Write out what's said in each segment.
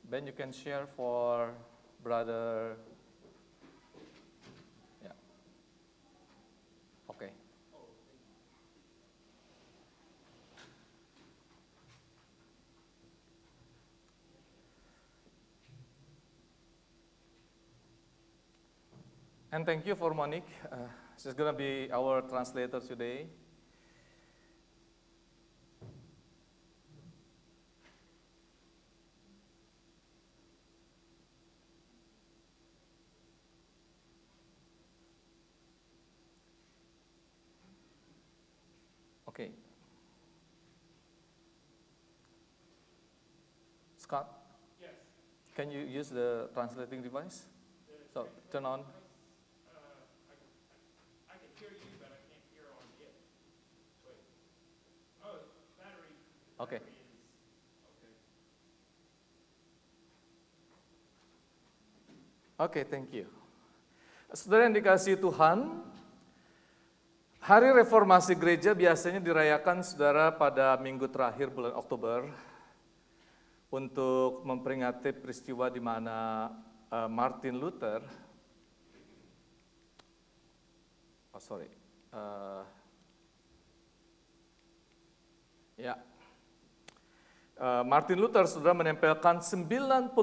Ben, you can share for brother. Yeah. Okay. And thank you for Monique. She's gonna be our translator today. Okay. Scott? Yes. Can you use the translating device? So turn on. I can hear you, but I can't hear on it. Wait. Oh, battery. Okay. Battery is okay. Oke, thank you. Saudara yang dikasihi Tuhan, Hari Reformasi Gereja biasanya dirayakan saudara pada minggu terakhir bulan Oktober untuk memperingati peristiwa di mana Martin Luther, Martin Luther saudara menempelkan 95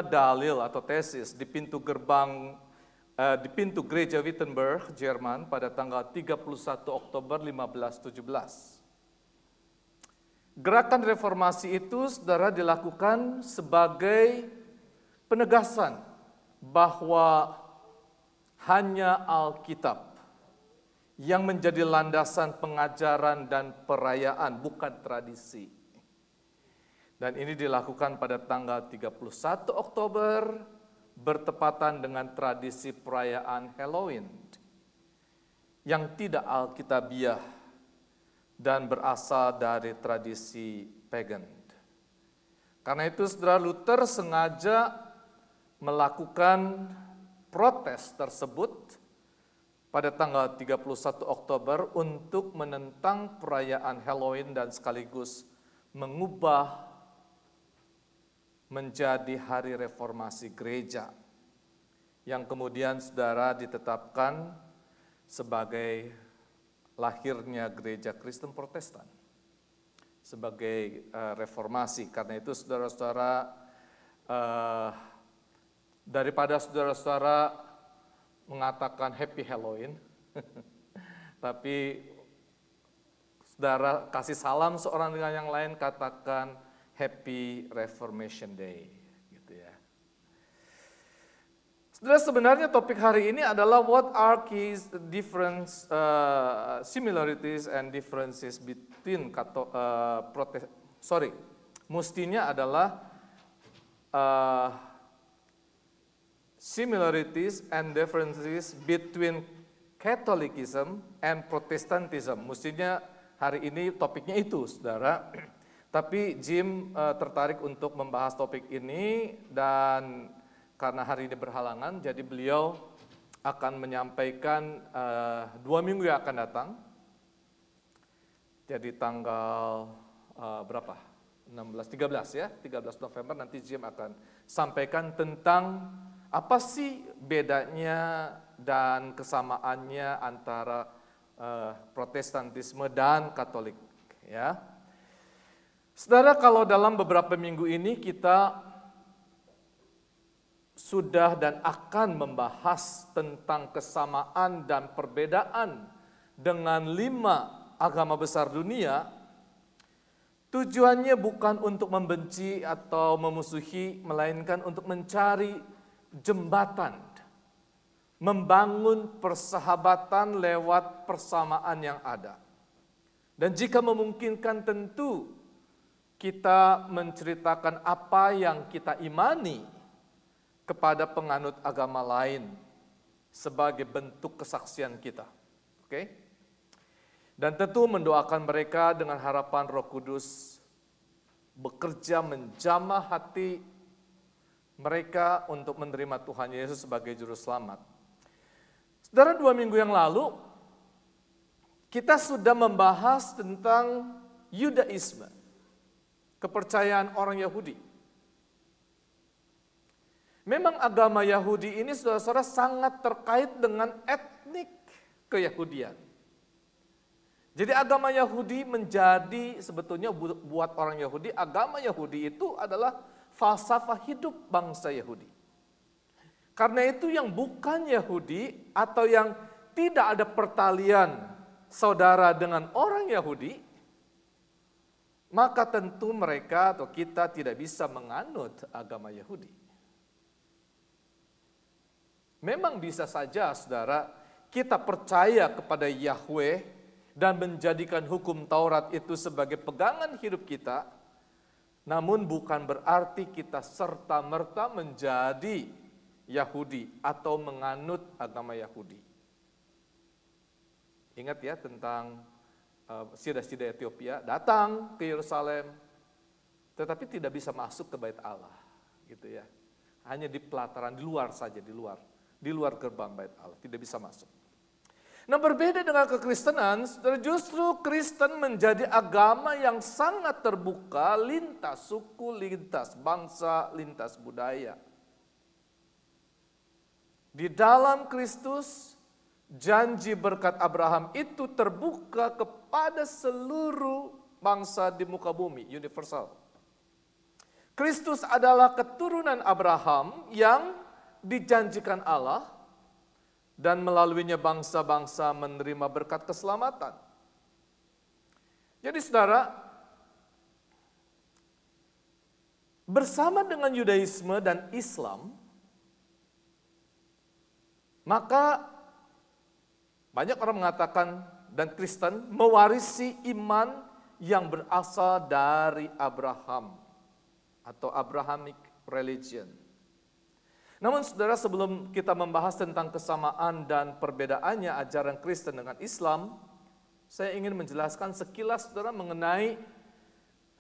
dalil atau tesis di pintu gerbang di pintu gereja Wittenberg, Jerman pada tanggal 31 Oktober 1517. Gerakan reformasi itu saudara dilakukan sebagai penegasan bahwa hanya Alkitab yang menjadi landasan pengajaran dan perayaan, bukan tradisi. Dan ini dilakukan pada tanggal 31 Oktober bertepatan dengan tradisi perayaan Halloween yang tidak alkitabiah dan berasal dari tradisi pagan. Karena itu saudara Luther sengaja melakukan protes tersebut pada tanggal 31 Oktober untuk menentang perayaan Halloween dan sekaligus mengubah menjadi hari reformasi gereja yang kemudian saudara ditetapkan sebagai lahirnya gereja Kristen Protestan sebagai reformasi. Karena itu saudara-saudara, daripada saudara-saudara mengatakan Happy Halloween, tapi saudara kasih salam seorang dengan yang lain, katakan Happy Reformation Day, gitu ya. Saudara, sebenarnya topik hari ini adalah what are key difference, similarities and differences between Mestinya adalah similarities and differences between Catholicism and Protestantism. Mestinya hari ini topiknya itu, saudara. Tapi Jim tertarik untuk membahas topik ini dan karena hari ini berhalangan, jadi beliau akan menyampaikan 2 minggu yang akan datang. Jadi tanggal berapa? 13 ya, 13 November nanti Jim akan sampaikan tentang apa sih bedanya dan kesamaannya antara Protestantisme dan Katolik, ya. Saudara, kalau dalam beberapa minggu ini kita sudah dan akan membahas tentang kesamaan dan perbedaan dengan 5 agama besar dunia, tujuannya bukan untuk membenci atau memusuhi, melainkan untuk mencari jembatan, membangun persahabatan lewat persamaan yang ada. Dan jika memungkinkan tentu kita menceritakan apa yang kita imani kepada penganut agama lain sebagai bentuk kesaksian kita. Oke? Dan tentu mendoakan mereka dengan harapan Roh Kudus bekerja menjamah hati mereka untuk menerima Tuhan Yesus sebagai juru selamat. Saudara, 2 minggu yang lalu kita sudah membahas tentang Yudaisme, kepercayaan orang Yahudi. Memang agama Yahudi ini saudara-saudara sangat terkait dengan etnik keyahudian. Jadi agama Yahudi menjadi sebetulnya buat orang Yahudi, agama Yahudi itu adalah falsafah hidup bangsa Yahudi. Karena itu yang bukan Yahudi atau yang tidak ada pertalian saudara dengan orang Yahudi, maka tentu mereka atau kita tidak bisa menganut agama Yahudi. Memang bisa saja saudara kita percaya kepada Yahweh dan menjadikan hukum Taurat itu sebagai pegangan hidup kita, namun bukan berarti kita serta-merta menjadi Yahudi atau menganut agama Yahudi. Ingat ya tentang sida-sida Ethiopia datang ke Yerusalem, tetapi tidak bisa masuk ke Bait Allah, gitu ya. Hanya di pelataran, di luar saja, di luar gerbang Bait Allah, tidak bisa masuk. Nah, berbeda dengan kekristenan, justru Kristen menjadi agama yang sangat terbuka, lintas suku, lintas bangsa, lintas budaya. Di dalam Kristus, janji berkat Abraham itu terbuka kepada seluruh bangsa di muka bumi, universal. Kristus adalah keturunan Abraham yang dijanjikan Allah dan melaluinya bangsa-bangsa menerima berkat keselamatan. Jadi saudara, bersama dengan Yudaisme dan Islam, maka banyak orang mengatakan dan Kristen mewarisi iman yang berasal dari Abraham atau Abrahamic religion. Namun saudara, sebelum kita membahas tentang kesamaan dan perbedaannya ajaran Kristen dengan Islam, saya ingin menjelaskan sekilas saudara mengenai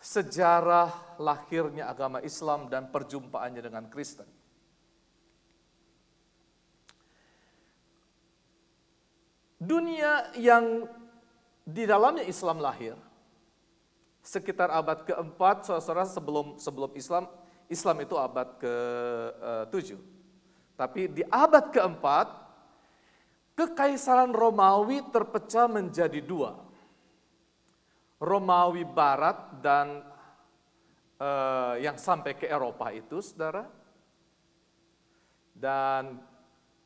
sejarah lahirnya agama Islam dan perjumpaannya dengan Kristen. Dunia yang di dalamnya Islam lahir, sekitar abad keempat, saudara, sebelum Islam itu abad ke-7. Tapi di abad keempat, Kekaisaran Romawi terpecah menjadi dua. Romawi Barat dan yang sampai ke Eropa itu, saudara. Dan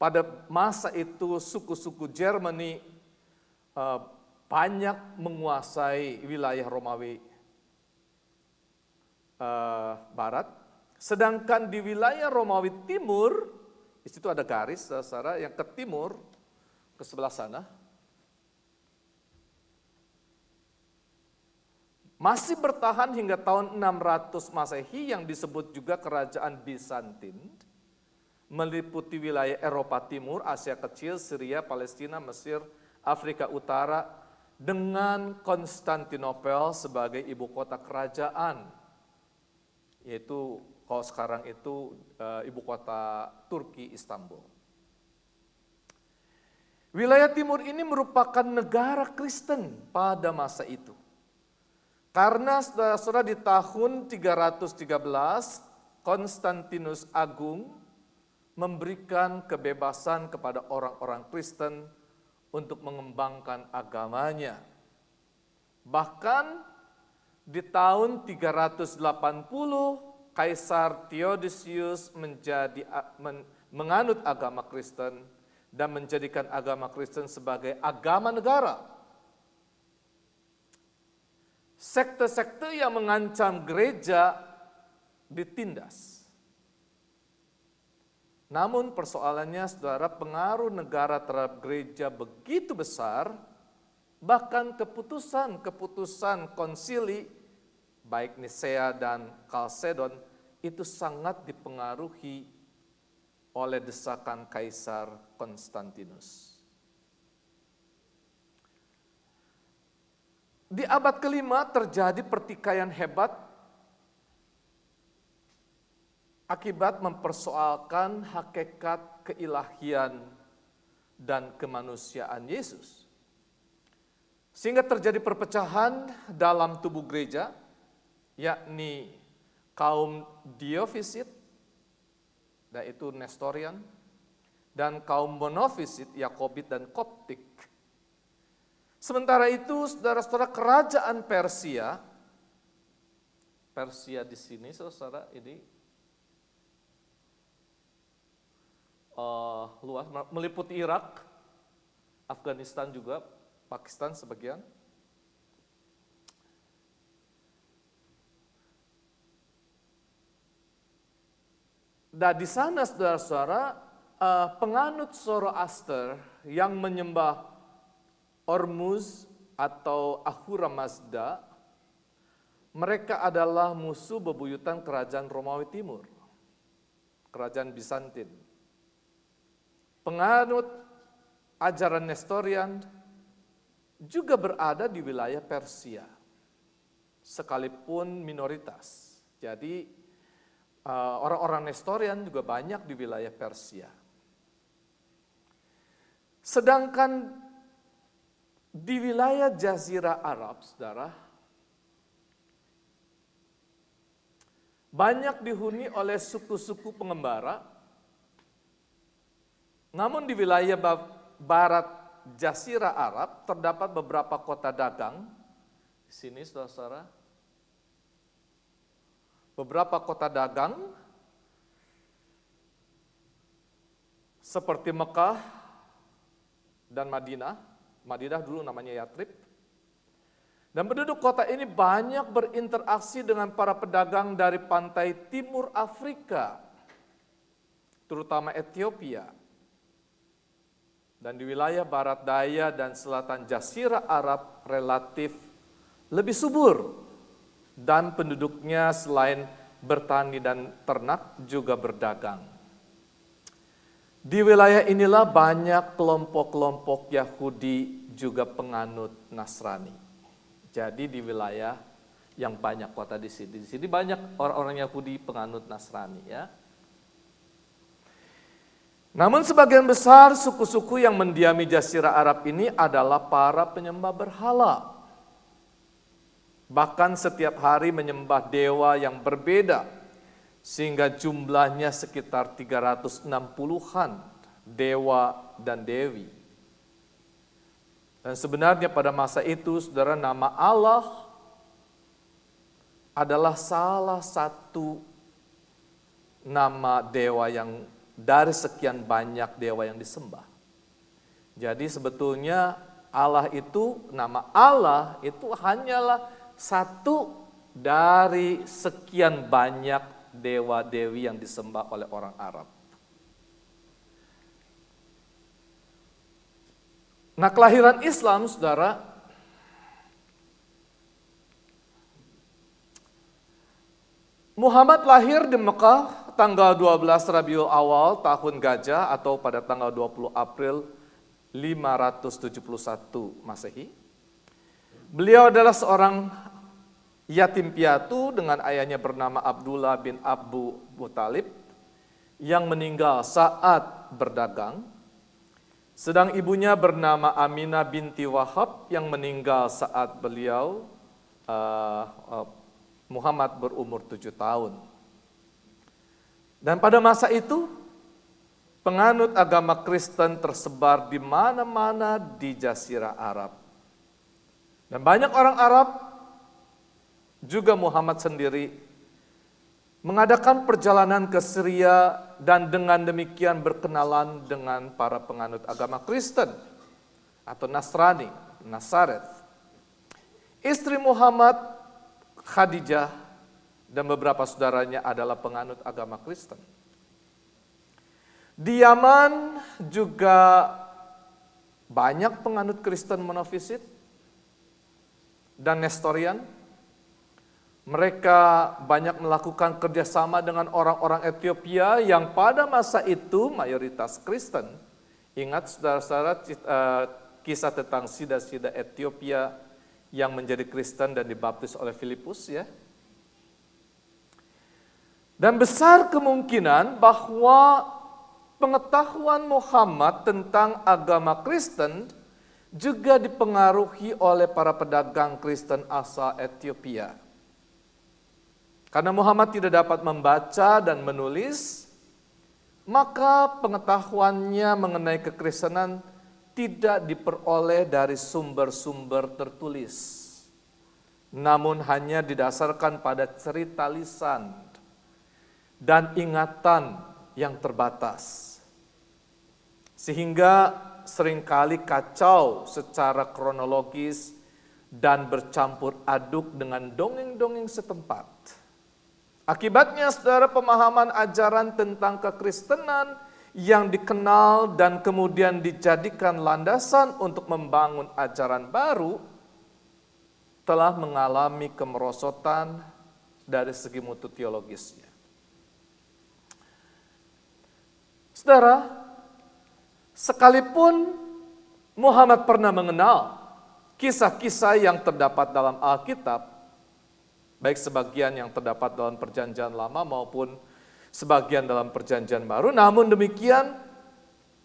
pada masa itu suku-suku Jermani banyak menguasai wilayah Romawi Barat. Sedangkan di wilayah Romawi Timur, di situ ada garis, saudara, yang ke timur, ke sebelah sana, masih bertahan hingga tahun 600 Masehi yang disebut juga Kerajaan Bizantin, meliputi wilayah Eropa Timur, Asia Kecil, Syria, Palestina, Mesir, Afrika Utara, dengan Konstantinopel sebagai ibu kota kerajaan, yaitu kalau sekarang itu ibu kota Turki, Istanbul. Wilayah timur ini merupakan negara Kristen pada masa itu. Karena saudara di tahun 313, Konstantinus Agung memberikan kebebasan kepada orang-orang Kristen untuk mengembangkan agamanya. Bahkan di tahun 380, Kaisar Theodosius menganut agama Kristen dan menjadikan agama Kristen sebagai agama negara. Sekte-sekte yang mengancam gereja ditindas. Namun persoalannya, saudara, pengaruh negara terhadap gereja begitu besar, bahkan keputusan konsili, baik Nisea dan Kalsedon, itu sangat dipengaruhi oleh desakan Kaisar Konstantinus. Di abad kelima terjadi pertikaian hebat akibat mempersoalkan hakikat keilahian dan kemanusiaan Yesus. Sehingga terjadi perpecahan dalam tubuh gereja, yakni kaum Diofisit yaitu Nestorian, dan kaum monofisit, Yakobit dan Koptik. Sementara itu, saudara-saudara, kerajaan Persia di sini, saudara, ini luas, meliputi Irak, Afghanistan juga, Pakistan sebagian. Dan di sana, saudara-saudara, penganut Zoroaster yang menyembah Ormuz atau Ahura Mazda, mereka adalah musuh bebuyutan kerajaan Romawi Timur, kerajaan Bizantin. Penganut ajaran Nestorian juga berada di wilayah Persia, sekalipun minoritas. Jadi orang-orang Nestorian juga banyak di wilayah Persia. Sedangkan di wilayah Jazirah Arab, saudara, banyak dihuni oleh suku-suku pengembara. Namun di wilayah barat Jazirah Arab terdapat beberapa kota dagang. Di sini, saudara-saudara, beberapa kota dagang seperti Mekah dan Madinah. Madinah dulu namanya Yatrib. Dan penduduk kota ini banyak berinteraksi dengan para pedagang dari pantai timur Afrika, terutama Ethiopia. Dan di wilayah barat daya dan selatan Jazirah Arab relatif lebih subur. Dan penduduknya selain bertani dan ternak juga berdagang. Di wilayah inilah banyak kelompok-kelompok Yahudi juga penganut Nasrani. Jadi di wilayah yang banyak kota di sini banyak orang-orang Yahudi penganut Nasrani, ya. Namun sebagian besar suku-suku yang mendiami Jazirah Arab ini adalah para penyembah berhala. Bahkan setiap hari menyembah dewa yang berbeda, sehingga jumlahnya sekitar 360-an dewa dan dewi. Dan sebenarnya pada masa itu, saudara, nama Allah adalah salah satu nama dewa yang dari sekian banyak dewa yang disembah. Jadi sebetulnya Allah itu, nama Allah itu hanyalah satu dari sekian banyak dewa-dewi yang disembah oleh orang Arab. Nah, kelahiran Islam, saudara, Muhammad lahir di Mekah tanggal 12 Rabiul Awal tahun Gajah atau pada tanggal 20 April 571 Masehi. Beliau adalah seorang yatim piatu dengan ayahnya bernama Abdullah bin Abu Muthalib yang meninggal saat berdagang. Sedang ibunya bernama Aminah binti Wahab yang meninggal saat beliau Muhammad berumur 7 tahun. Dan pada masa itu, penganut agama Kristen tersebar di mana-mana di Jazirah Arab. Dan banyak orang Arab, juga Muhammad sendiri, mengadakan perjalanan ke Syria dan dengan demikian berkenalan dengan para penganut agama Kristen atau Nasrani, Nazaret. Istri Muhammad, Khadijah, dan beberapa saudaranya adalah penganut agama Kristen. Di Yaman juga banyak penganut Kristen monofisit dan Nestorian. Mereka banyak melakukan kerjasama dengan orang-orang Ethiopia yang pada masa itu mayoritas Kristen. Ingat saudara-saudara kisah tentang sida-sida Ethiopia yang menjadi Kristen dan dibaptis oleh Filipus, ya. Dan besar kemungkinan bahwa pengetahuan Muhammad tentang agama Kristen juga dipengaruhi oleh para pedagang Kristen asal Ethiopia. Karena Muhammad tidak dapat membaca dan menulis, maka pengetahuannya mengenai kekristenan tidak diperoleh dari sumber-sumber tertulis, namun hanya didasarkan pada cerita lisan dan ingatan yang terbatas. Sehingga seringkali kacau secara kronologis dan bercampur aduk dengan dongeng-dongeng setempat. Akibatnya, saudara, pemahaman ajaran tentang kekristenan yang dikenal dan kemudian dijadikan landasan untuk membangun ajaran baru telah mengalami kemerosotan dari segi mutu teologisnya. Saudara, sekalipun Muhammad pernah mengenal kisah-kisah yang terdapat dalam Alkitab, baik sebagian yang terdapat dalam Perjanjian Lama maupun sebagian dalam Perjanjian Baru, namun demikian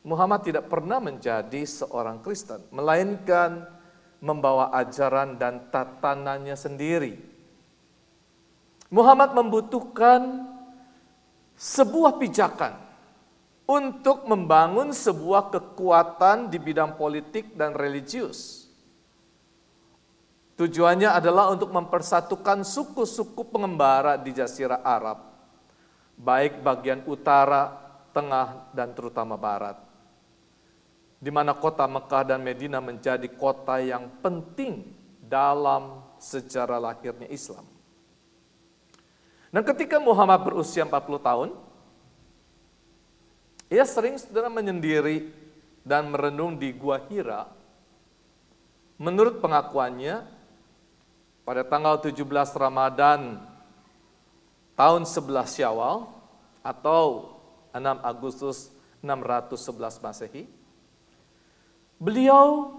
Muhammad tidak pernah menjadi seorang Kristen, melainkan membawa ajaran dan tatanannya sendiri. Muhammad membutuhkan sebuah pijakan untuk membangun sebuah kekuatan di bidang politik dan religius. Tujuannya adalah untuk mempersatukan suku-suku pengembara di Jazirah Arab, baik bagian utara, tengah, dan terutama barat, di mana kota Mekah dan Medina menjadi kota yang penting dalam sejarah lahirnya Islam. Dan ketika Muhammad berusia 40 tahun, ia sering saudara menyendiri dan merenung di Gua Hira. Menurut pengakuannya, pada tanggal 17 Ramadan tahun 11 Syawal atau 6 Agustus 611 Masehi, beliau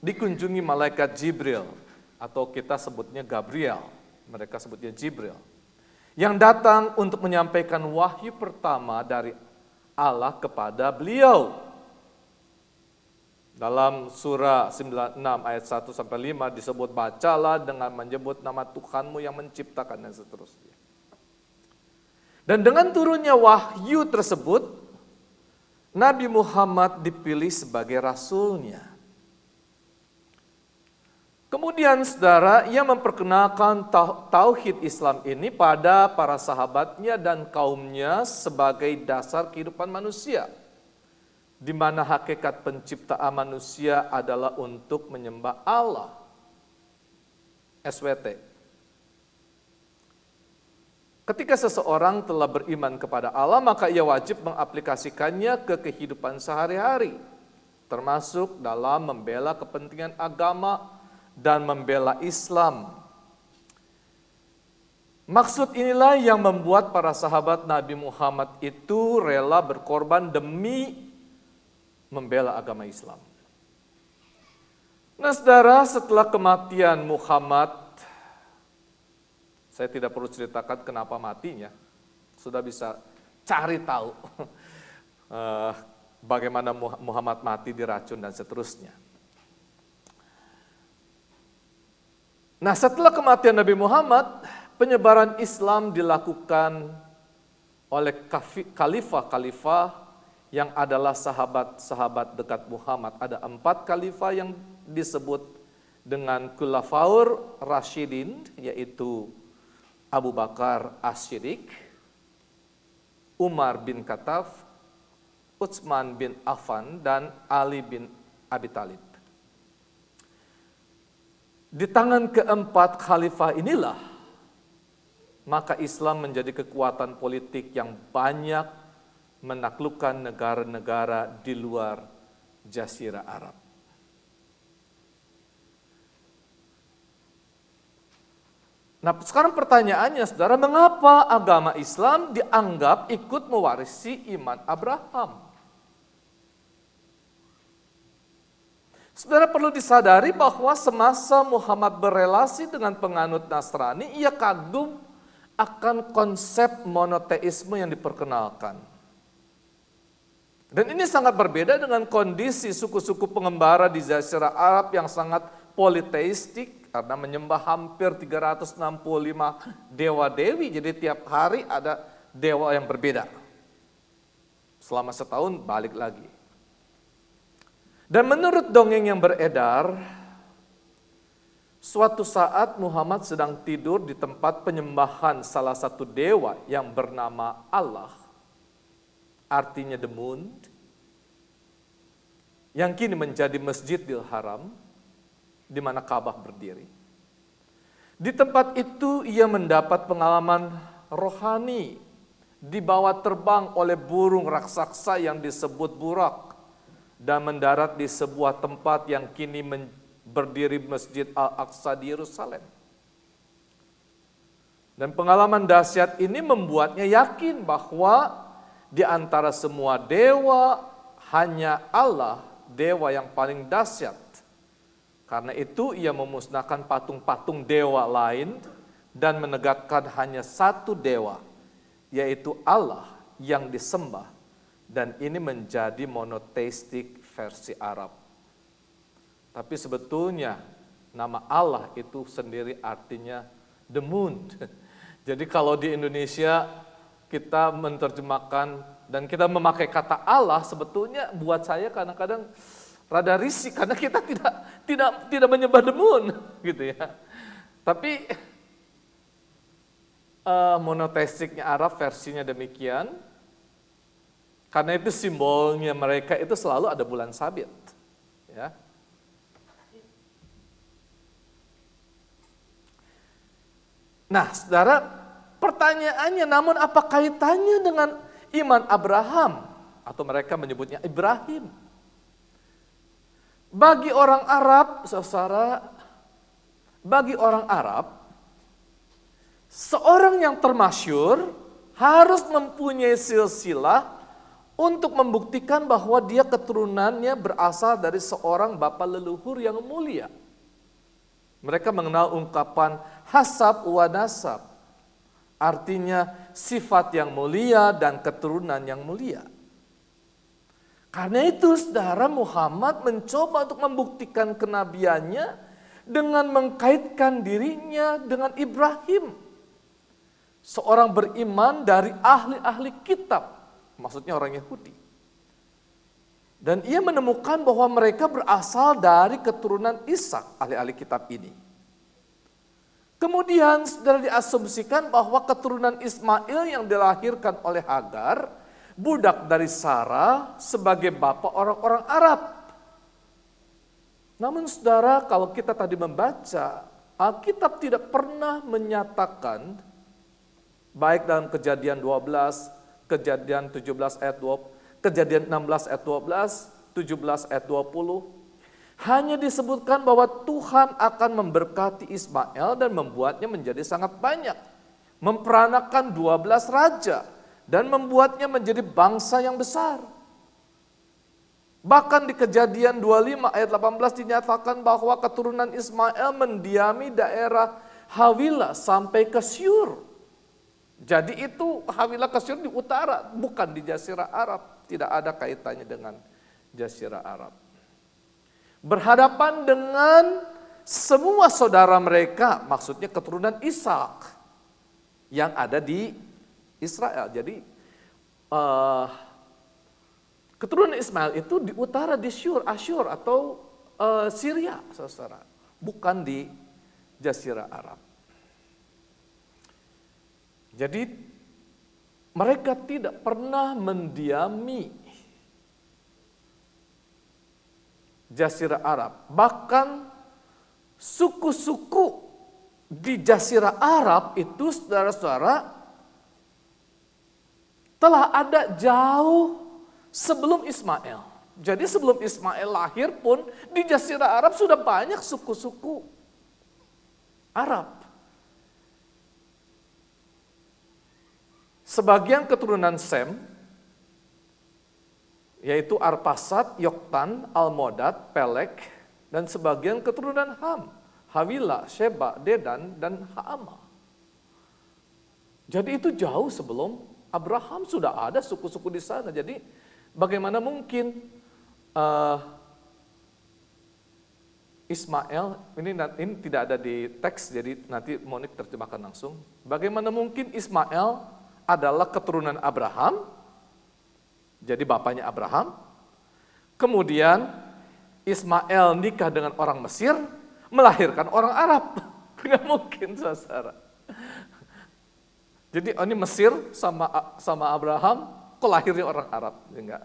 dikunjungi malaikat Jibril atau kita sebutnya Gabriel, mereka sebutnya Jibril, yang datang untuk menyampaikan wahyu pertama dari Allah kepada beliau. Dalam surah 96 ayat 1 sampai 5 disebut, bacalah dengan menyebut nama Tuhanmu yang menciptakan, dan seterusnya. Dan dengan turunnya wahyu tersebut, Nabi Muhammad dipilih sebagai rasulnya. Kemudian saudara, ia memperkenalkan tauhid Islam ini pada para sahabatnya dan kaumnya sebagai dasar kehidupan manusia, di mana hakikat penciptaan manusia adalah untuk menyembah Allah. SWT. Ketika seseorang telah beriman kepada Allah, maka ia wajib mengaplikasikannya ke kehidupan sehari-hari, termasuk dalam membela kepentingan agama dan membela Islam. Maksud inilah yang membuat para sahabat Nabi Muhammad itu rela berkorban demi membela agama Islam. Nah saudara, setelah kematian Muhammad, saya tidak perlu ceritakan kenapa matinya, sudah bisa cari tahu bagaimana Muhammad mati diracun dan seterusnya. Nah setelah kematian Nabi Muhammad, penyebaran Islam dilakukan oleh khalifah-khalifah yang adalah sahabat-sahabat dekat Muhammad. Ada 4 khalifah yang disebut dengan Khulafaur Rasyidin, yaitu Abu Bakar As-Siddiq, Umar bin Khattab, Utsman bin Affan, dan Ali bin Abi Thalib. Di tangan keempat khalifah inilah, maka Islam menjadi kekuatan politik yang banyak menaklukkan negara-negara di luar Jazirah Arab. Nah sekarang pertanyaannya saudara, mengapa agama Islam dianggap ikut mewarisi iman Abraham? Saudara perlu disadari bahwa semasa Muhammad berelasi dengan penganut Nasrani, ia kagum akan konsep monoteisme yang diperkenalkan. Dan ini sangat berbeda dengan kondisi suku-suku pengembara di Jazirah Arab yang sangat politeistik karena menyembah hampir 365 dewa-dewi, jadi tiap hari ada dewa yang berbeda. Selama setahun balik lagi. Dan menurut dongeng yang beredar, suatu saat Muhammad sedang tidur di tempat penyembahan salah satu dewa yang bernama Allah, artinya the moon, yang kini menjadi Masjidil Haram, di mana Ka'bah berdiri. Di tempat itu ia mendapat pengalaman rohani, dibawa terbang oleh burung raksasa yang disebut Burak, dan mendarat di sebuah tempat yang kini berdiri Masjid Al-Aqsa di Yerusalem. Dan pengalaman dahsyat ini membuatnya yakin bahwa di antara semua dewa, hanya Allah, dewa yang paling dahsyat. Karena itu ia memusnahkan patung-patung dewa lain dan menegakkan hanya satu dewa, yaitu Allah yang disembah. Dan ini menjadi monoteistik versi Arab. Tapi sebetulnya nama Allah itu sendiri artinya the moon. Jadi kalau di Indonesia kita menerjemahkan dan kita memakai kata Allah, sebetulnya buat saya kadang-kadang rada risih karena kita tidak menyembah the moon gitu ya. Tapi monoteistiknya Arab versinya demikian. Karena itu simbolnya mereka itu selalu ada bulan sabit, ya. Nah, saudara, pertanyaannya, namun apa kaitannya dengan iman Abraham? Atau mereka menyebutnya Ibrahim. Bagi orang Arab, saudara, bagi orang Arab, seorang yang termasyhur harus mempunyai silsilah untuk membuktikan bahwa dia keturunannya berasal dari seorang bapa leluhur yang mulia. Mereka mengenal ungkapan hasab wa nasab, artinya sifat yang mulia dan keturunan yang mulia. Karena itu saudara, Muhammad mencoba untuk membuktikan kenabiannya dengan mengkaitkan dirinya dengan Ibrahim, seorang beriman dari ahli-ahli kitab, maksudnya orang Yahudi. Dan ia menemukan bahwa mereka berasal dari keturunan Ishak, ahli-ahli kitab ini. Kemudian saudara diasumsikan bahwa keturunan Ismail yang dilahirkan oleh Hagar, budak dari Sarah, sebagai bapak orang-orang Arab. Namun saudara, kalau kita tadi membaca, Alkitab tidak pernah menyatakan, baik dalam Kejadian 12, Kejadian 17 ayat 20, Kejadian 16 ayat 12, 17 ayat 20. Hanya disebutkan bahwa Tuhan akan memberkati Ismail dan membuatnya menjadi sangat banyak. Memperanakan 12 raja dan membuatnya menjadi bangsa yang besar. Bahkan di Kejadian 25 ayat 18 dinyatakan bahwa keturunan Ismail mendiami daerah Hawilah sampai ke Syur. Jadi itu Hawilah ke Syur di utara, bukan di Jazirah Arab. Tidak ada kaitannya dengan Jazirah Arab. Berhadapan dengan semua saudara mereka, maksudnya keturunan Ishak yang ada di Israel. Jadi keturunan Ismail itu di utara di Asyur atau Syria, saudara, bukan di Jazirah Arab. Jadi mereka tidak pernah mendiami Jazirah Arab. Bahkan suku-suku di Jazirah Arab itu, saudara-saudara, telah ada jauh sebelum Ismail. Jadi sebelum Ismail lahir pun di Jazirah Arab sudah banyak suku-suku Arab. Sebagian keturunan Sem, yaitu Arpasad, Yoktan, Almodad, Pelek, dan sebagian keturunan Ham, Hawilah, Sheba, Dedan, dan Haama. Jadi itu jauh sebelum Abraham sudah ada suku-suku di sana. Jadi bagaimana mungkin Ismail, ini tidak ada di teks, jadi nanti Monik terjemahkan langsung. Bagaimana mungkin Ismail adalah keturunan Abraham, jadi bapaknya Abraham. Kemudian Ismail nikah dengan orang Mesir, melahirkan orang Arab. Nggak mungkin, saudara. Jadi ini Mesir sama Abraham, kok lahirnya orang Arab? Enggak.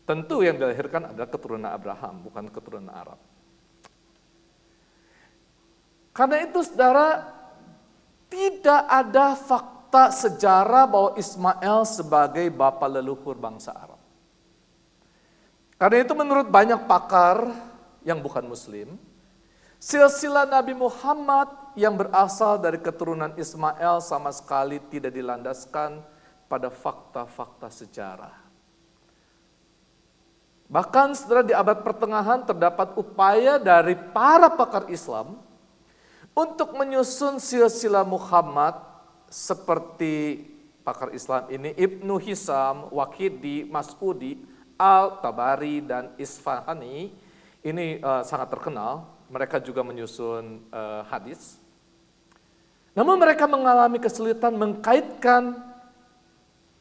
Tentu yang dilahirkan adalah keturunan Abraham, bukan keturunan Arab. Karena itu saudara, tidak ada fakta sejarah bahwa Ismail sebagai bapa leluhur bangsa Arab. Karena itu menurut banyak pakar yang bukan muslim, silsilah Nabi Muhammad yang berasal dari keturunan Ismail sama sekali tidak dilandaskan pada fakta-fakta sejarah. Bahkan saudara, di abad pertengahan terdapat upaya dari para pakar Islam untuk menyusun silsilah Muhammad seperti pakar Islam ini Ibnu Hisam, Waqidi, Mas'udi, Al-Tabari, dan Isfahani. Ini sangat terkenal, mereka juga menyusun hadis. Namun mereka mengalami kesulitan mengkaitkan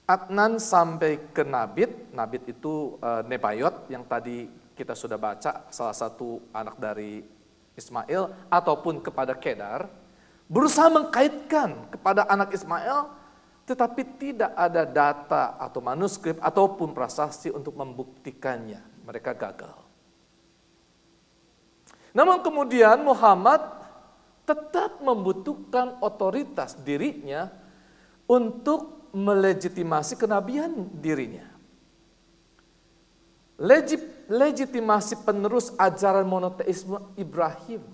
Adnan sampai ke Nabit. Nabit itu Nebayot yang tadi kita sudah baca, salah satu anak dari Ismail, ataupun kepada Kedar. Berusaha mengkaitkan kepada anak Ismail, tetapi tidak ada data atau manuskrip ataupun prasasti untuk membuktikannya. Mereka gagal. Namun kemudian Muhammad tetap membutuhkan otoritas dirinya untuk melegitimasi kenabian dirinya. Legitimasi penerus ajaran monoteisme Ibrahim.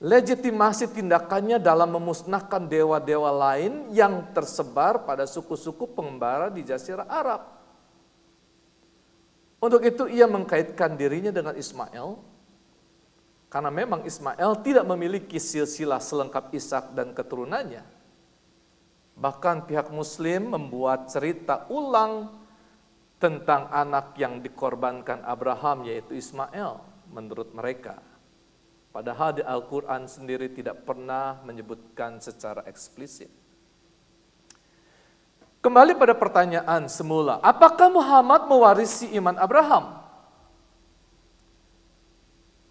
Legitimasi tindakannya dalam memusnahkan dewa-dewa lain yang tersebar pada suku-suku pengembara di Jazirah Arab. Untuk itu ia mengkaitkan dirinya dengan Ismail, karena memang Ismail tidak memiliki silsilah selengkap Ishak dan keturunannya. Bahkan pihak Muslim membuat cerita ulang tentang anak yang dikorbankan Abraham, yaitu Ismail, menurut mereka. Padahal di Al-Quran sendiri tidak pernah menyebutkan secara eksplisit. Kembali pada pertanyaan semula, apakah Muhammad mewarisi iman Abraham?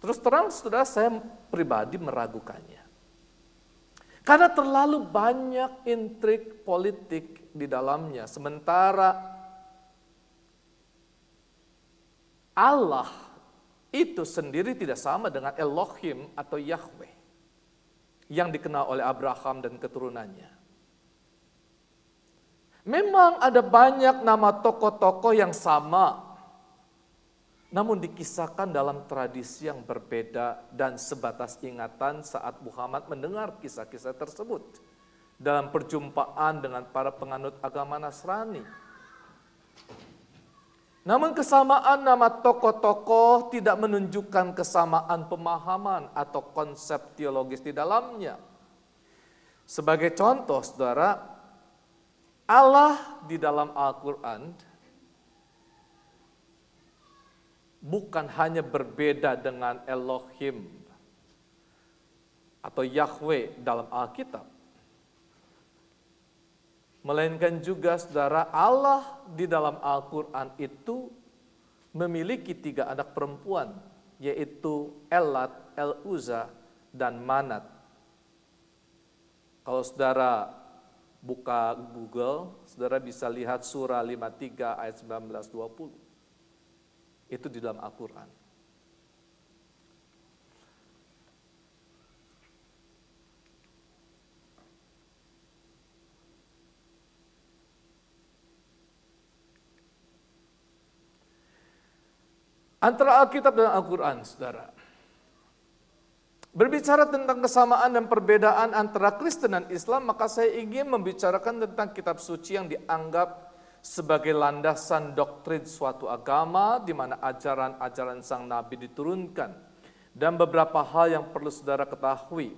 Terus terang saudara, saya pribadi meragukannya. Karena terlalu banyak intrik politik di dalamnya. Sementara Allah itu sendiri tidak sama dengan Elohim atau Yahweh yang dikenal oleh Abraham dan keturunannya. Memang ada banyak nama tokoh-tokoh yang sama, namun dikisahkan dalam tradisi yang berbeda dan sebatas ingatan saat Muhammad mendengar kisah-kisah tersebut dalam perjumpaan dengan para penganut agama Nasrani. Namun kesamaan nama tokoh-tokoh tidak menunjukkan kesamaan pemahaman atau konsep teologis di dalamnya. Sebagai contoh, saudara, Allah di dalam Al-Quran bukan hanya berbeda dengan Elohim atau Yahweh dalam Alkitab, melainkan juga saudara, Allah di dalam Al-Quran itu memiliki 3 anak perempuan, yaitu Elat, El-Uzza, dan Manat. Kalau saudara buka Google, saudara bisa lihat surah 53 ayat 19-20. Itu di dalam Al-Quran. Antara Alkitab dan Al-Quran, saudara. Berbicara tentang kesamaan dan perbedaan antara Kristen dan Islam, maka saya ingin membicarakan tentang kitab suci yang dianggap sebagai landasan doktrin suatu agama di mana ajaran-ajaran sang nabi diturunkan, dan beberapa hal yang perlu saudara ketahui.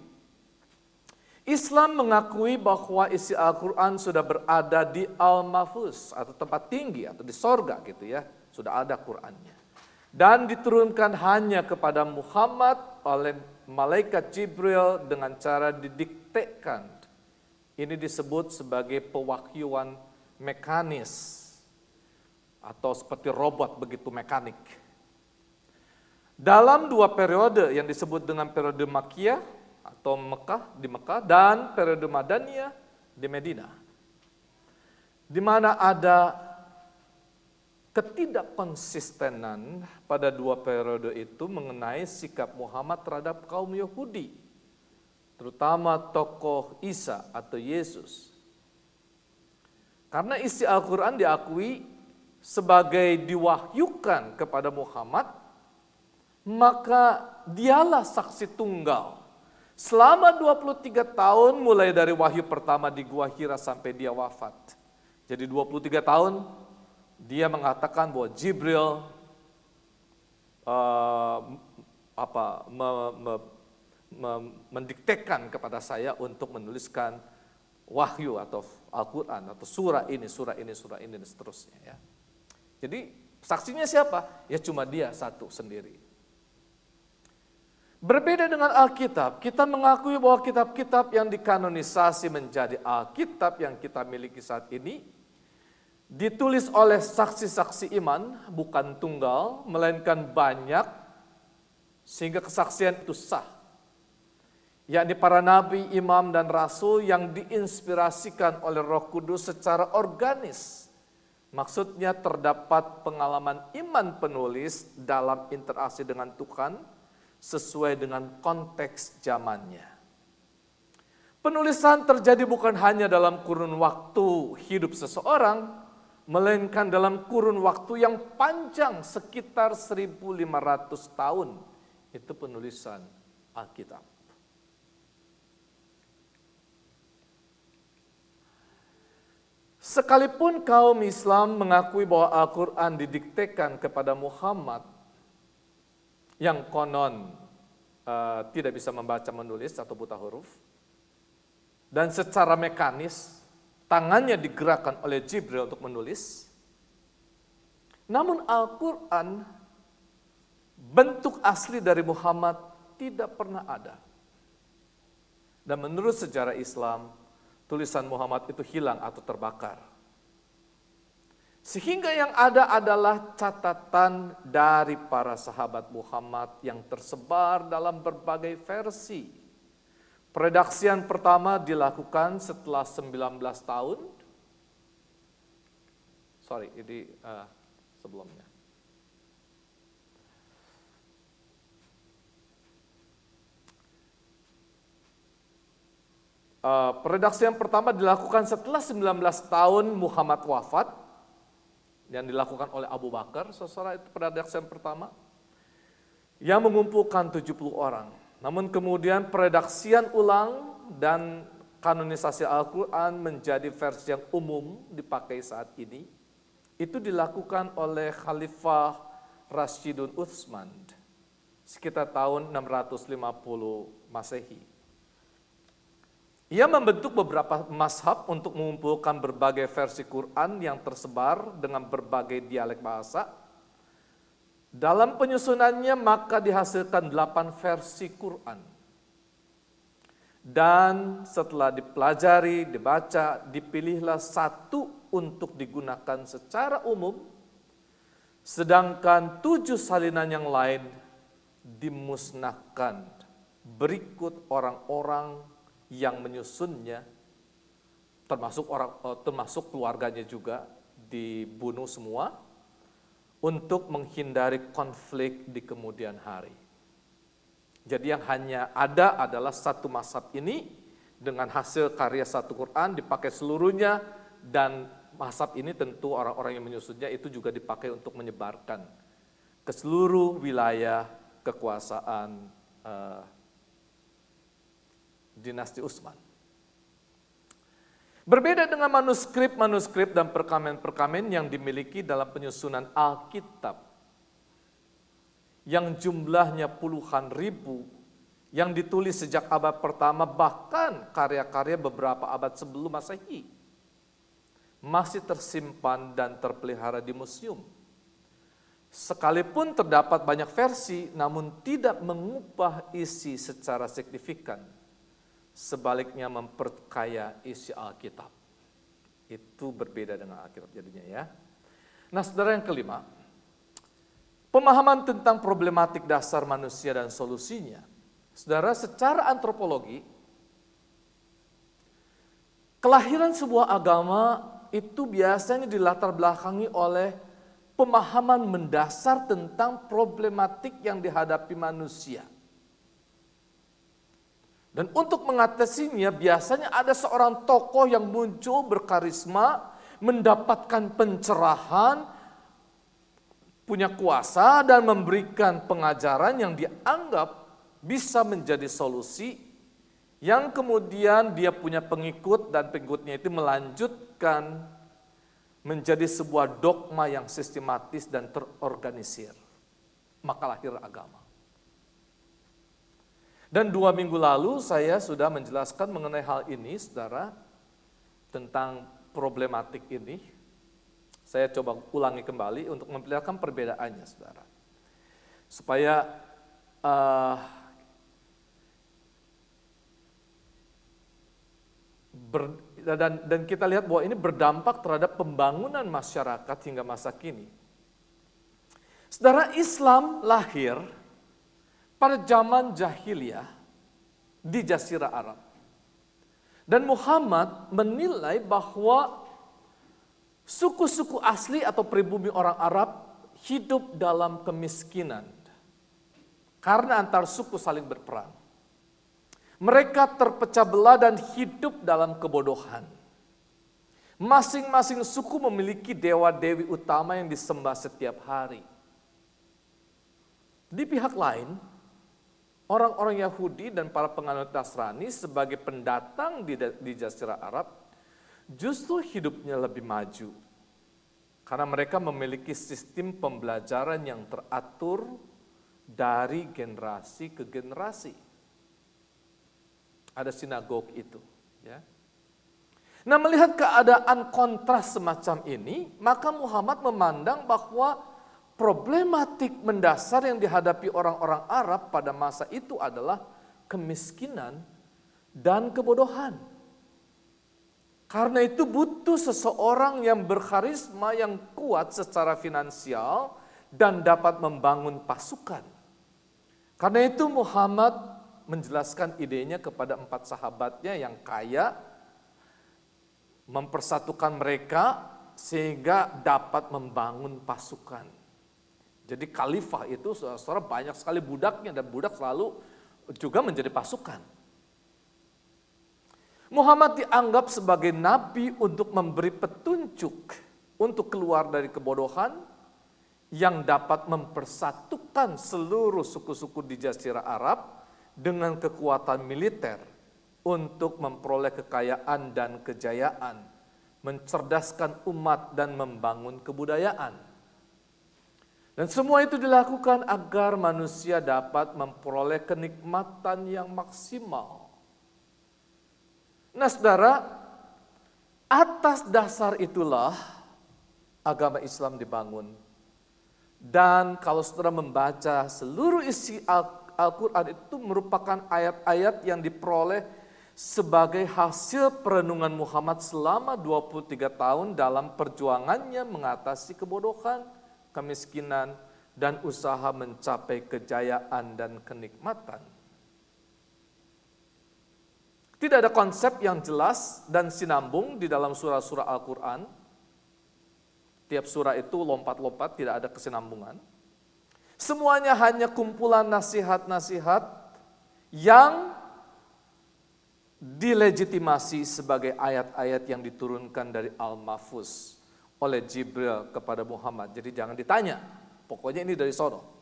Islam mengakui bahwa isi Al-Quran sudah berada di Al-Mahfuz atau tempat tinggi atau di sorga gitu ya, sudah ada Qurannya. Dan diturunkan hanya kepada Muhammad oleh malaikat Jibril dengan cara didiktekan. Ini disebut sebagai pewahyuan mekanis. atau seperti robot begitu mekanik. Dalam dua periode yang disebut dengan periode Makkiyah atau di Mekah dan periode Madaniyah di Medina, di mana ada ketidakkonsistenan pada dua periode itu mengenai sikap Muhammad terhadap kaum Yahudi, terutama tokoh Isa atau Yesus. Karena isi Al-Quran diakui sebagai diwahyukan kepada Muhammad, maka dialah saksi tunggal selama 23 tahun mulai dari wahyu pertama di Gua Hira sampai dia wafat. Jadi 23 tahun dia mengatakan bahwa Jibril mendiktekan kepada saya untuk menuliskan wahyu atau Al-Quran atau surah ini, dan seterusnya. Ya. Jadi saksinya siapa? Ya cuma dia satu sendiri. Berbeda dengan Alkitab, kita mengakui bahwa kitab-kitab yang dikanonisasi menjadi Alkitab yang kita miliki saat ini ditulis oleh saksi-saksi iman, bukan tunggal, melainkan banyak, sehingga kesaksian itu sah. Yakni para nabi, imam, dan rasul yang diinspirasikan oleh Roh Kudus secara organis. Maksudnya terdapat pengalaman iman penulis dalam interaksi dengan Tuhan, sesuai dengan konteks zamannya. Penulisan terjadi bukan hanya dalam kurun waktu hidup seseorang, melainkan dalam kurun waktu yang panjang sekitar 1.500 tahun. Itu penulisan Alkitab. Sekalipun kaum Islam mengakui bahwa Al-Quran didiktekan kepada Muhammad, yang konon tidak bisa membaca menulis atau buta huruf, dan secara mekanis tangannya digerakkan oleh Jibril untuk menulis, namun Al-Quran bentuk asli dari Muhammad tidak pernah ada. Dan menurut sejarah Islam, tulisan Muhammad itu hilang atau terbakar. Sehingga yang ada adalah catatan dari para sahabat Muhammad yang tersebar dalam berbagai versi. Peredaksian pertama dilakukan setelah 19 tahun. Sebelumnya. Peredaksian pertama dilakukan setelah 19 tahun Muhammad wafat, yang dilakukan oleh Abu Bakar, saudara, itu peredaksian pertama, yang mengumpulkan 70 orang. Namun kemudian peredaksian ulang dan kanonisasi Al-Quran menjadi versi yang umum dipakai saat ini, itu dilakukan oleh Khalifah Rashidun Utsman sekitar tahun 650 Masehi. Ia membentuk beberapa mazhab untuk mengumpulkan berbagai versi Quran yang tersebar dengan berbagai dialek bahasa. Dalam penyusunannya maka dihasilkan 8 versi Quran. Dan setelah dipelajari, dibaca, dipilihlah satu untuk digunakan secara umum, sedangkan 7 salinan yang lain dimusnahkan berikut orang-orang yang menyusunnya, termasuk keluarganya juga dibunuh semua untuk menghindari konflik di kemudian hari. Jadi yang hanya ada adalah satu mazhab ini dengan hasil karya satu Quran dipakai seluruhnya, dan mazhab ini tentu orang-orang yang menyusunnya itu juga dipakai untuk menyebarkan ke seluruh wilayah kekuasaan dinasti Utsman. Berbeda dengan manuskrip dan perkamen-perkamen yang dimiliki dalam penyusunan Alkitab yang jumlahnya puluhan ribu, yang ditulis sejak abad pertama, bahkan karya-karya beberapa abad sebelum Masehi, masih tersimpan dan terpelihara di museum. Sekalipun terdapat banyak versi, namun tidak mengubah isi secara signifikan. Sebaliknya memperkaya isi Alkitab. Itu berbeda dengan Alkitab jadinya ya. Nah, saudara, yang kelima, pemahaman tentang problematik dasar manusia dan solusinya. Saudara, secara antropologi, kelahiran sebuah agama itu biasanya dilatar belakangi oleh pemahaman mendasar tentang problematik yang dihadapi manusia. Dan untuk mengatasinya biasanya ada seorang tokoh yang muncul berkarisma, mendapatkan pencerahan, punya kuasa dan memberikan pengajaran yang dianggap bisa menjadi solusi, yang kemudian dia punya pengikut dan pengikutnya itu melanjutkan menjadi sebuah dogma yang sistematis dan terorganisir. Maka lahir agama. Dan 2 minggu lalu saya sudah menjelaskan mengenai hal ini, saudara, tentang problematik ini. Saya coba ulangi kembali untuk memperlihatkan perbedaannya, saudara. Supaya dan kita lihat bahwa ini berdampak terhadap pembangunan masyarakat hingga masa kini. Saudara, Islam lahir pada zaman jahiliyah di Jazirah Arab. Dan Muhammad menilai bahwa suku-suku asli atau pribumi orang Arab hidup dalam kemiskinan karena antar suku saling berperang. Mereka terpecah belah dan hidup dalam kebodohan. Masing-masing suku memiliki dewa-dewi utama yang disembah setiap hari. Di pihak lain, orang-orang Yahudi dan para penganut Nasrani sebagai pendatang di Jazirah Arab justru hidupnya lebih maju. Karena mereka memiliki sistem pembelajaran yang teratur dari generasi ke generasi. Ada sinagog itu. Ya. Nah, melihat keadaan kontras semacam ini, maka Muhammad memandang bahwa problematik mendasar yang dihadapi orang-orang Arab pada masa itu adalah kemiskinan dan kebodohan. Karena itu butuh seseorang yang berkarisma, yang kuat secara finansial dan dapat membangun pasukan. Karena itu Muhammad menjelaskan idenya kepada 4 sahabatnya yang kaya, mempersatukan mereka sehingga dapat membangun pasukan. Jadi khalifah itu saudara banyak sekali budaknya dan budak selalu juga menjadi pasukan. Muhammad dianggap sebagai nabi untuk memberi petunjuk untuk keluar dari kebodohan yang dapat mempersatukan seluruh suku-suku di Jazirah Arab dengan kekuatan militer untuk memperoleh kekayaan dan kejayaan, mencerdaskan umat dan membangun kebudayaan. Dan semua itu dilakukan agar manusia dapat memperoleh kenikmatan yang maksimal. Nah, saudara, atas dasar itulah agama Islam dibangun. Dan kalau saudara membaca seluruh isi Al-Quran itu merupakan ayat-ayat yang diperoleh sebagai hasil perenungan Muhammad selama 23 tahun dalam perjuangannya mengatasi kebodohan, kemiskinan, dan usaha mencapai kejayaan dan kenikmatan. Tidak ada konsep yang jelas dan sinambung di dalam surah-surah Al-Quran. Tiap surah itu lompat-lompat, tidak ada kesinambungan. Semuanya hanya kumpulan nasihat-nasihat yang dilegitimasi sebagai ayat-ayat yang diturunkan dari Al-Mahfuz oleh Jibril kepada Muhammad. Jadi jangan ditanya, pokoknya ini dari sono.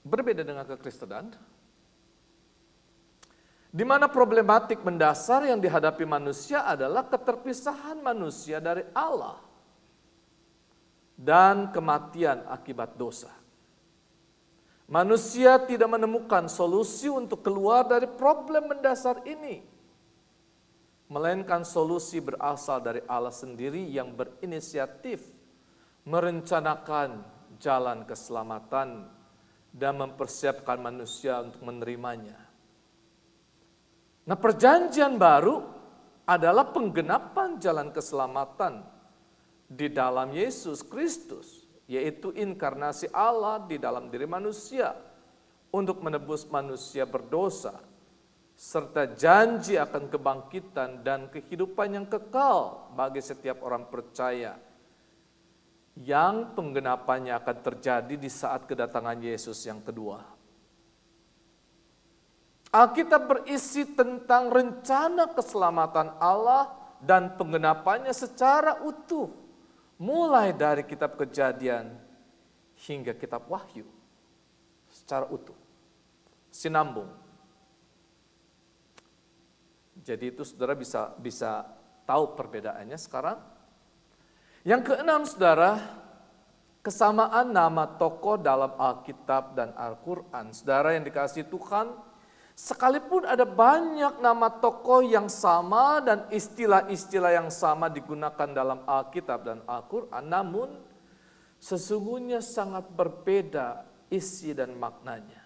Berbeda dengan kekristenan, di mana problematik mendasar yang dihadapi manusia adalah keterpisahan manusia dari Allah dan kematian akibat dosa. Manusia tidak menemukan solusi untuk keluar dari problem mendasar ini, melainkan solusi berasal dari Allah sendiri yang berinisiatif merencanakan jalan keselamatan dan mempersiapkan manusia untuk menerimanya. Nah, perjanjian baru adalah penggenapan jalan keselamatan di dalam Yesus Kristus, yaitu inkarnasi Allah di dalam diri manusia untuk menebus manusia berdosa, serta janji akan kebangkitan dan kehidupan yang kekal bagi setiap orang percaya, yang penggenapannya akan terjadi di saat kedatangan Yesus yang kedua. Alkitab berisi tentang rencana keselamatan Allah dan penggenapannya secara utuh, mulai dari kitab Kejadian hingga kitab Wahyu, secara utuh, sinambung. Jadi itu saudara bisa tahu perbedaannya sekarang. Yang keenam saudara, kesamaan nama tokoh dalam Alkitab dan Al-Quran. Saudara yang dikasihi Tuhan, sekalipun ada banyak nama tokoh yang sama dan istilah-istilah yang sama digunakan dalam Alkitab dan Al-Quran, namun sesungguhnya sangat berbeda isi dan maknanya.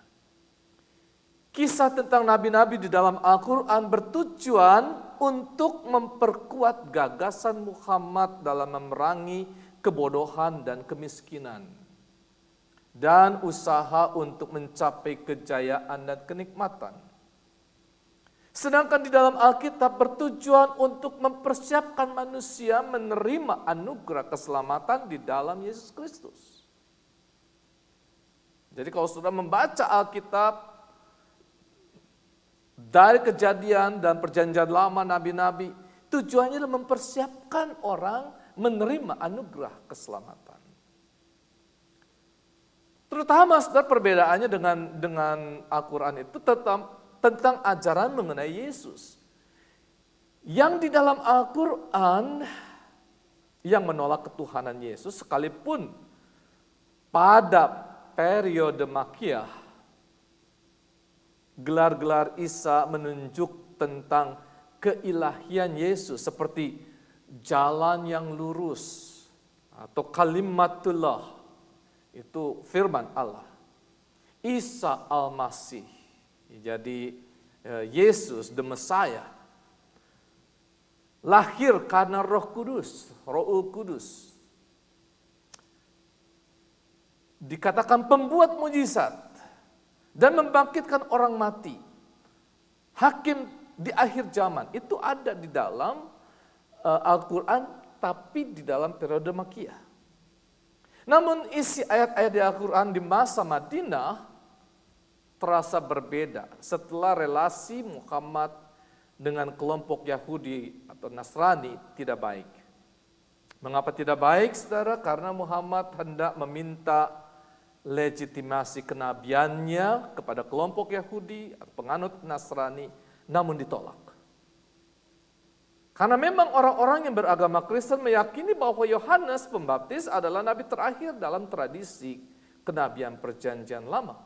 Kisah tentang nabi-nabi di dalam Al-Quran bertujuan untuk memperkuat gagasan Muhammad dalam memerangi kebodohan dan kemiskinan, dan usaha untuk mencapai kejayaan dan kenikmatan. Sedangkan di dalam Alkitab bertujuan untuk mempersiapkan manusia menerima anugerah keselamatan di dalam Yesus Kristus. Jadi kalau sudah membaca Alkitab dari Kejadian dan Perjanjian Lama nabi-nabi, tujuannya adalah mempersiapkan orang menerima anugerah keselamatan. Terutama saudara perbedaannya dengan Al-Quran itu tentang ajaran mengenai Yesus. Yang di dalam Al-Quran yang menolak ketuhanan Yesus, sekalipun pada periode Makkiyah gelar-gelar Isa menunjuk tentang keilahian Yesus seperti jalan yang lurus atau kalimatullah, itu firman Allah. Isa Al-Masih, jadi Yesus the Messiah, lahir karena Roh Kudus, Rohul Kudus. Dikatakan pembuat mujizat dan membangkitkan orang mati. Hakim di akhir zaman itu ada di dalam Al-Quran, tapi di dalam periode Makkiyah. Namun isi ayat-ayat di Al-Quran di masa Madinah terasa berbeda setelah relasi Muhammad dengan kelompok Yahudi atau Nasrani tidak baik. Mengapa tidak baik, saudara? Karena Muhammad hendak meminta legitimasi kenabiannya kepada kelompok Yahudi atau penganut Nasrani, namun ditolak. Karena memang orang-orang yang beragama Kristen meyakini bahwa Yohanes Pembaptis adalah nabi terakhir dalam tradisi kenabian Perjanjian Lama.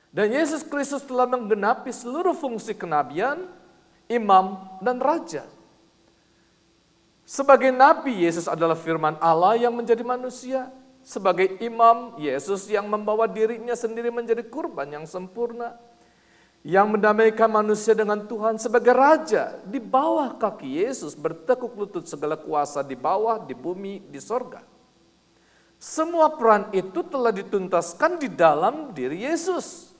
Dan Yesus Kristus telah menggenapi seluruh fungsi kenabian, imam, dan raja. Sebagai nabi, Yesus adalah firman Allah yang menjadi manusia. Sebagai imam, Yesus yang membawa dirinya sendiri menjadi kurban yang sempurna, yang mendamaikan manusia dengan Tuhan. Sebagai raja, di bawah kaki Yesus bertekuk lutut segala kuasa di bawah, di bumi, di sorga. Semua peran itu telah dituntaskan di dalam diri Yesus.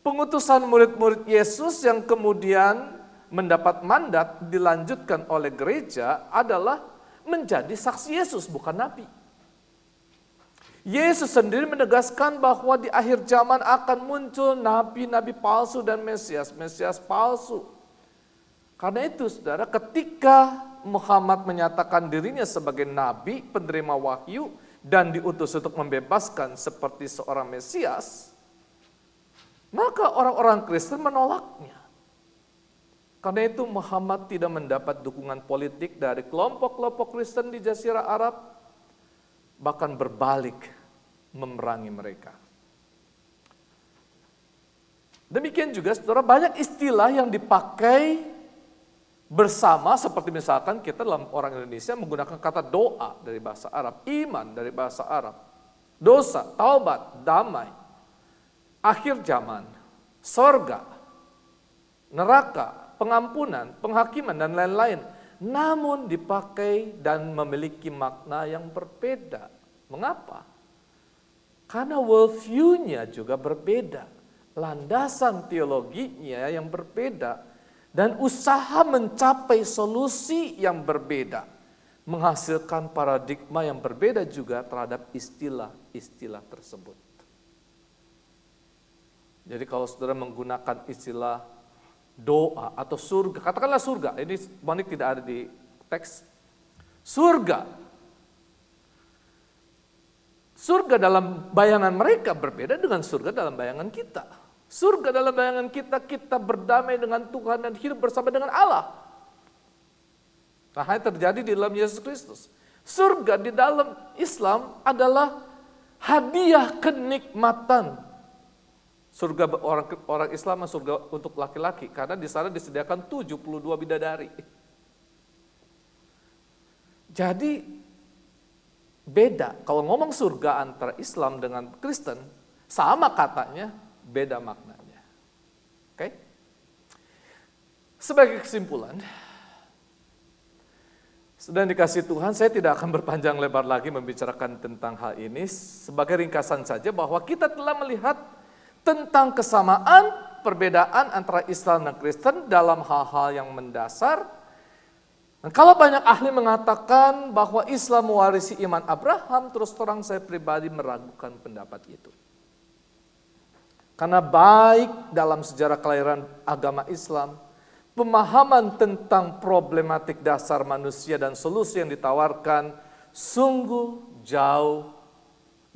Pengutusan murid-murid Yesus yang kemudian mendapat mandat dilanjutkan oleh gereja adalah menjadi saksi Yesus, bukan nabi. Yesus sendiri menegaskan bahwa di akhir zaman akan muncul nabi-nabi palsu dan mesias palsu. Karena itu saudara, ketika Muhammad menyatakan dirinya sebagai nabi, penerima wahyu, dan diutus untuk membebaskan seperti seorang mesias, maka orang-orang Kristen menolaknya. Karena itu Muhammad tidak mendapat dukungan politik dari kelompok-kelompok Kristen di Jazirah Arab, bahkan berbalik memerangi mereka. Demikian juga saudara, banyak istilah yang dipakai bersama, seperti misalkan kita dalam orang Indonesia menggunakan kata doa dari bahasa Arab, iman dari bahasa Arab, dosa, taubat, damai, akhir zaman, sorga, neraka, pengampunan, penghakiman, dan lain-lain. Namun dipakai dan memiliki makna yang berbeda. Mengapa? Karena worldview-nya juga berbeda. Landasan teologinya yang berbeda. Dan usaha mencapai solusi yang berbeda. Menghasilkan paradigma yang berbeda juga terhadap istilah-istilah tersebut. Jadi kalau saudara menggunakan istilah doa atau surga, katakanlah surga, ini Monik tidak ada di teks. Surga dalam bayangan mereka berbeda dengan surga dalam bayangan kita. Surga dalam bayangan kita, kita berdamai dengan Tuhan dan hidup bersama dengan Allah. Nah, yang terjadi di dalam Yesus Kristus. Surga di dalam Islam adalah hadiah kenikmatan. Surga orang Islam, surga untuk laki-laki, karena di sana disediakan 72 bidadari. Jadi beda, kalau ngomong surga antara Islam dengan Kristen, sama katanya, beda maknanya. Oke? Sebagai kesimpulan, sudah dikasih Tuhan, saya tidak akan berpanjang lebar lagi membicarakan tentang hal ini. Sebagai ringkasan saja bahwa kita telah melihat tentang kesamaan, perbedaan antara Islam dan Kristen dalam hal-hal yang mendasar. Dan kalau banyak ahli mengatakan bahwa Islam mewarisi iman Abraham, terus terang saya pribadi meragukan pendapat itu. Karena baik dalam sejarah kelahiran agama Islam, pemahaman tentang problematik dasar manusia dan solusi yang ditawarkan sungguh jauh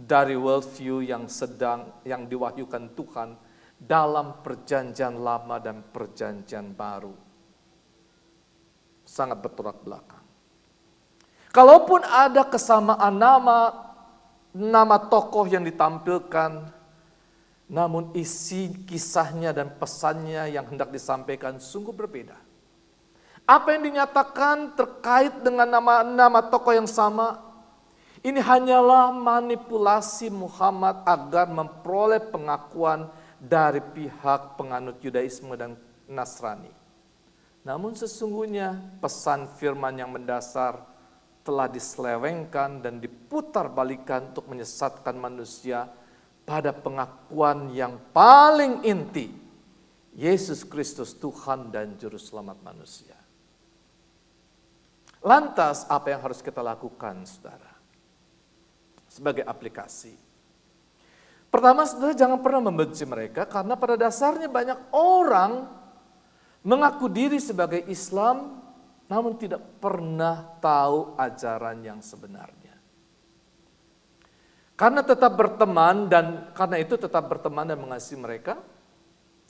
dari worldview yang diwahyukan Tuhan dalam perjanjian lama dan perjanjian baru. Sangat bertolak belakang. Kalaupun ada kesamaan nama tokoh yang ditampilkan, namun isi kisahnya dan pesannya yang hendak disampaikan sungguh berbeda. Apa yang dinyatakan terkait dengan nama tokoh yang sama, ini hanyalah manipulasi Muhammad agar memperoleh pengakuan dari pihak penganut Yudaisme dan Nasrani. Namun sesungguhnya pesan firman yang mendasar telah diselewengkan dan diputarbalikkan untuk menyesatkan manusia pada pengakuan yang paling inti, Yesus Kristus Tuhan dan Juru Selamat manusia. Lantas apa yang harus kita lakukan, saudara? Sebagai aplikasi. Pertama, saudara jangan pernah membenci mereka karena pada dasarnya banyak orang mengaku diri sebagai Islam namun tidak pernah tahu ajaran yang sebenarnya. Karena itu tetap berteman dan mengasihi mereka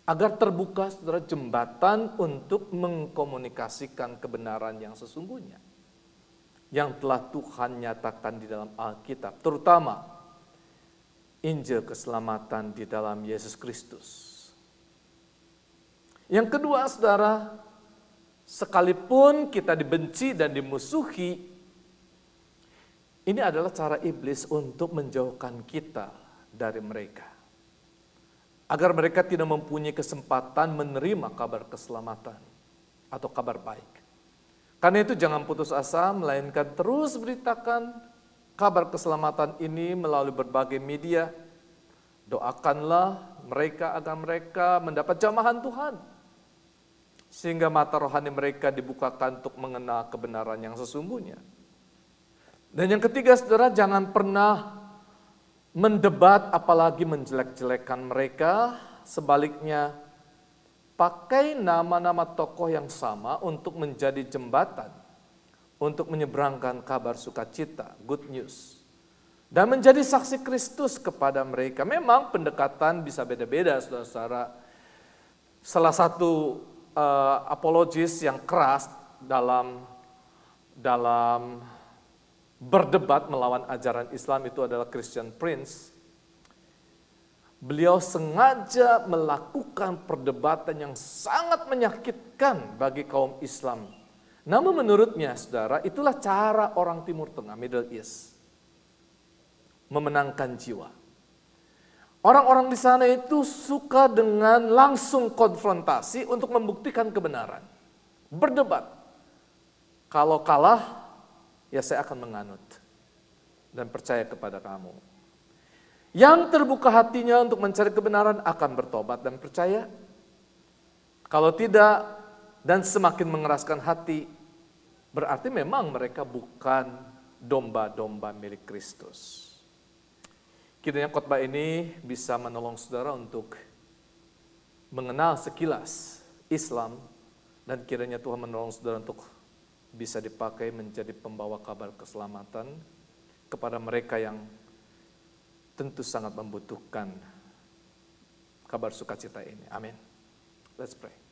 agar terbuka saudara jembatan untuk mengkomunikasikan kebenaran yang sesungguhnya. Yang telah Tuhan nyatakan di dalam Alkitab, terutama Injil keselamatan di dalam Yesus Kristus. Yang kedua, saudara, sekalipun kita dibenci dan dimusuhi, ini adalah cara iblis untuk menjauhkan kita dari mereka. Agar mereka tidak mempunyai kesempatan menerima kabar keselamatan atau kabar baik. Karena itu jangan putus asa, melainkan terus beritakan kabar keselamatan ini melalui berbagai media. Doakanlah mereka agar mereka mendapat jamahan Tuhan. Sehingga mata rohani mereka dibukakan untuk mengenal kebenaran yang sesungguhnya. Dan yang ketiga, saudara, jangan pernah mendebat apalagi menjelek-jelekan mereka. Sebaliknya, pakai nama-nama tokoh yang sama untuk menjadi jembatan, untuk menyeberangkan kabar sukacita, good news. Dan menjadi saksi Kristus kepada mereka. Memang pendekatan bisa beda-beda, saudara-saudara. Salah satu apologis yang keras dalam berdebat melawan ajaran Islam itu adalah Christian Prince. Beliau sengaja melakukan perdebatan yang sangat menyakitkan bagi kaum Islam. Namun menurutnya, saudara, itulah cara orang Timur Tengah, Middle East, memenangkan jiwa. Orang-orang di sana itu suka dengan langsung konfrontasi untuk membuktikan kebenaran. Berdebat. Kalau kalah, ya saya akan menganut dan percaya kepada kamu. Yang terbuka hatinya untuk mencari kebenaran akan bertobat dan percaya. Kalau tidak dan semakin mengeraskan hati, berarti memang mereka bukan domba-domba milik Kristus. Kiranya khotbah ini bisa menolong saudara untuk mengenal sekilas Islam, dan kiranya Tuhan menolong saudara untuk bisa dipakai menjadi pembawa kabar keselamatan kepada mereka yang tentu sangat membutuhkan kabar sukacita ini. Amin. Let's pray.